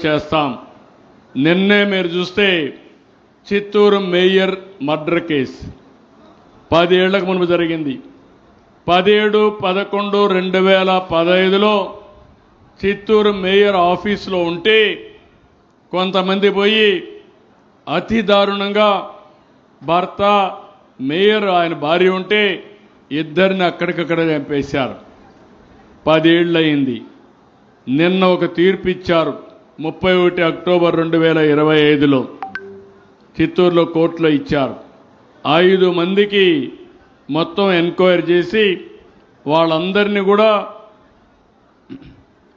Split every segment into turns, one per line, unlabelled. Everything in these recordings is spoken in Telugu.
చేస్తాం. నిన్నే మీరు చూస్తే చిత్తూరు మేయర్ మర్డర్ కేసు 10 ఏళ్లకు మునుపు జరిగింది. 17/11/2015లో చిత్తూరు మేయర్ ఆఫీసులో ఉంటే కొంతమంది పోయి అతి దారుణంగా భర్త మేయర్ ఆయన భార్య ఉంటే ఇద్దరిని అక్కడికక్కడ చంపేశారు. 10 ఏళ్ళు అయింది. నిన్న ఒక తీర్పు ఇచ్చారు 31 అక్టోబర్ 2025లో చిత్తూరులో కోర్టులో ఇచ్చారు. 5 మందికి మొత్తం ఎంక్వైరీ చేసి వాళ్ళందరినీ కూడా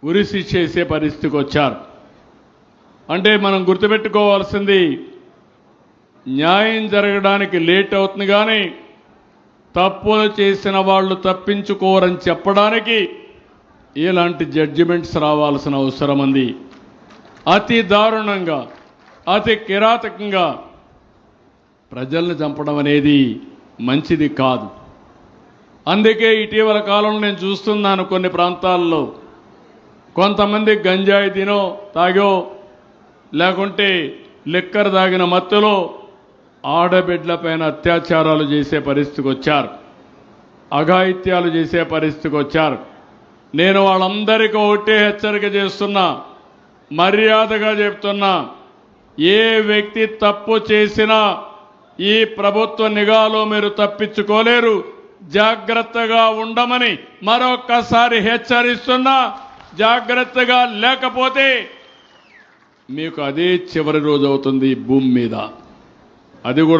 ఉరిశిక్ష చేసే పరిస్థితికి వచ్చారు. అంటే మనం గుర్తుపెట్టుకోవాల్సింది న్యాయం జరగడానికి లేట్ అవుతుంది, కానీ తప్పులు చేసిన వాళ్ళు తప్పించుకోరని చెప్పడానికి ఇలాంటి జడ్జిమెంట్స్ రావాల్సిన అవసరం ఉంది. అతి దారుణంగా అతి కిరాతకంగా ప్రజల్ని చంపడం అనేది మంచిది కాదు. అందుకే ఇటీవల కాలంలో నేను చూస్తున్నాను కొన్ని ప్రాంతాల్లో కొంతమంది గంజాయి తినో తాగో లేకుంటే లిక్కర్ తాగిన మత్తులో ఆడబిడ్డలపైన అత్యాచారాలు చేసే పరిస్థితికి వచ్చారు, అఘాయిత్యాలు చేసే పరిస్థితికి వచ్చారు. నేను వాళ్ళందరికీ ఒకటే హెచ్చరిక చేస్తున్నా, మర్యాదగా చెప్తున్నా, ఏ వ్యక్తి తప్పు చేసినా ఈ ప్రభుత్వ నిఘాలో మీరు తప్పించుకోలేరు. జాగ్రత్తగా ఉండమని మరొక్కసారి హెచ్చరిస్తున్నా. జాగ్రత్తగా లేకపోతే మీకు అదే చివరి రోజు అవుతుంది భూమి మీద. అది కూడా